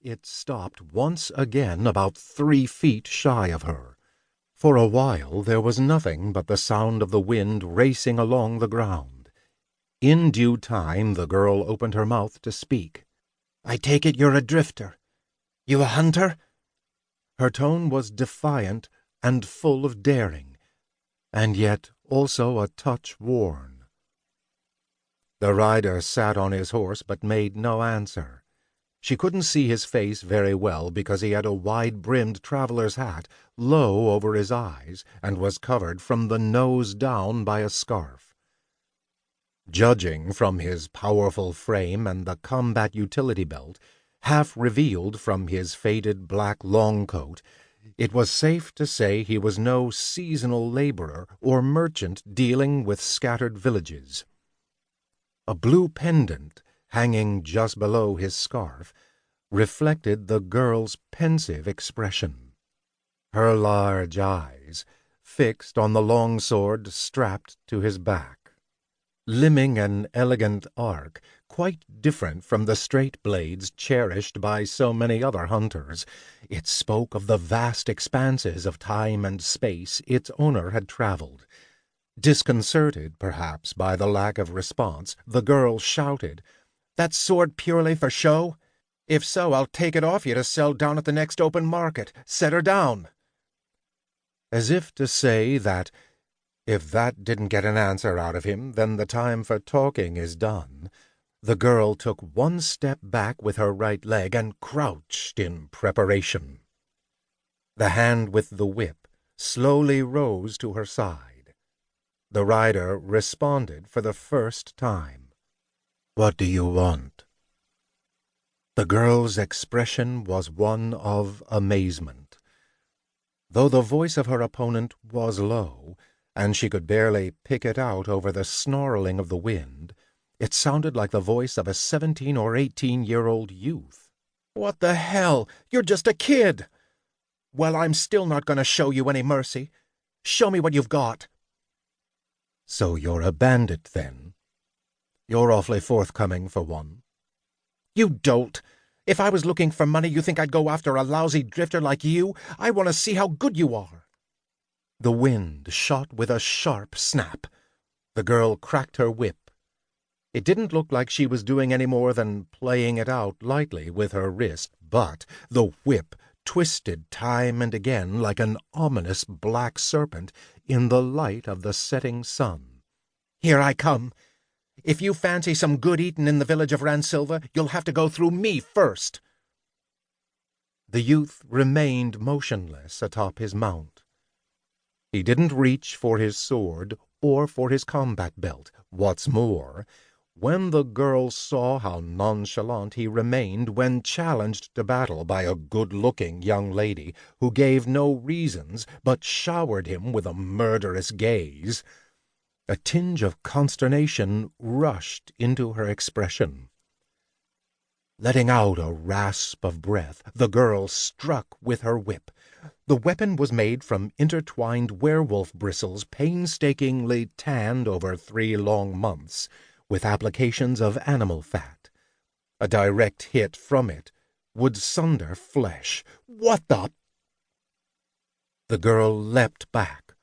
it stopped once again about 3 feet shy of her. For a while there was nothing but the sound of the wind racing along the ground. In due time the girl opened her mouth to speak. "I take it you're a drifter. You a hunter?" Her tone was defiant and full of daring, and yet also a touch worn. The rider sat on his horse but made no answer. She couldn't see his face very well because he had a wide-brimmed traveler's hat low over his eyes and was covered from the nose down by a scarf. Judging from his powerful frame and the combat utility belt, half revealed from his faded black long coat, it was safe to say he was no seasonal laborer or merchant dealing with scattered villages. A blue pendant, hanging just below his scarf, reflected the girl's pensive expression. Her large eyes, fixed on the long sword strapped to his back, limning an elegant arc, quite different from the straight blades cherished by so many other hunters. It spoke of the vast expanses of time and space its owner had traveled. Disconcerted, perhaps, by the lack of response, the girl shouted, "That sword purely for show? If so, I'll take it off you to sell down at the next open market. Set her down." As if to say that, if that didn't get an answer out of him, then the time for talking is done, the girl took one step back with her right leg and crouched in preparation. The hand with the whip slowly rose to her side. The rider responded for the first time. "What do you want?" The girl's expression was one of amazement. Though the voice of her opponent was low, and she could barely pick it out over the snarling of the wind, it sounded like the voice of a 17 or 18-year-old youth. "What the hell? You're just a kid!" "Well, I'm still not going to show you any mercy. Show me what you've got." "So you're a bandit, then? You're awfully forthcoming for one." "You dolt! If I was looking for money, you think I'd go after a lousy drifter like you? I want to see how good you are." The wind shot with a sharp snap. The girl cracked her whip. It didn't look like she was doing any more than playing it out lightly with her wrist, but the whip twisted time and again like an ominous black serpent in the light of the setting sun. "Here I come. If you fancy some good eatin' in the village of Ransilva, you'll have to go through me first." The youth remained motionless atop his mount. He didn't reach for his sword or for his combat belt. What's more, when the girl saw how nonchalant he remained when challenged to battle by a good-looking young lady who gave no reasons but showered him with a murderous gaze, a tinge of consternation rushed into her expression. Letting out a rasp of breath, the girl struck with her whip. The weapon was made from intertwined werewolf bristles painstakingly tanned over 3 long months, with applications of animal fat. A direct hit from it would sunder flesh. "What the—" The girl leapt back.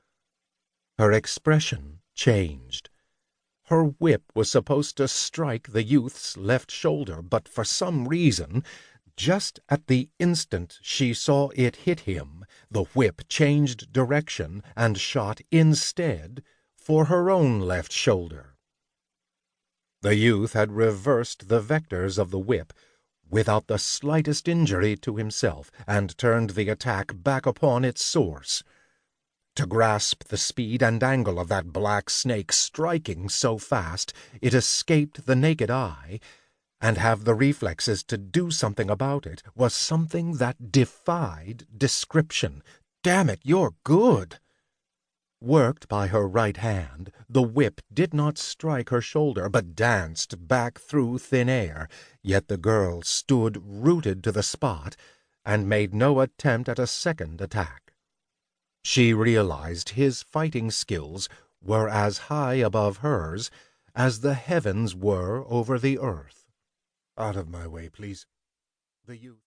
Her expression changed. Her whip was supposed to strike the youth's left shoulder, but for some reason, just at the instant she saw it hit him, the whip changed direction and shot instead for her own left shoulder. The youth had reversed the vectors of the whip without the slightest injury to himself and turned the attack back upon its source. To grasp the speed and angle of that black snake striking so fast it escaped the naked eye, and have the reflexes to do something about it, was something that defied description. "Damn it, you're good!" Worked by her right hand, the whip did not strike her shoulder, but danced back through thin air, yet the girl stood rooted to the spot and made no attempt at a second attack. She realized his fighting skills were as high above hers as the heavens were over the earth. "Out of my way, please." The youth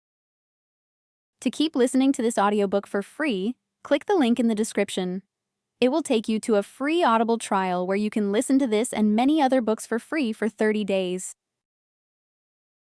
To keep listening to this audiobook for free, click the link in the description. It will take you to a free Audible trial where you can listen to this and many other books for free for 30 days.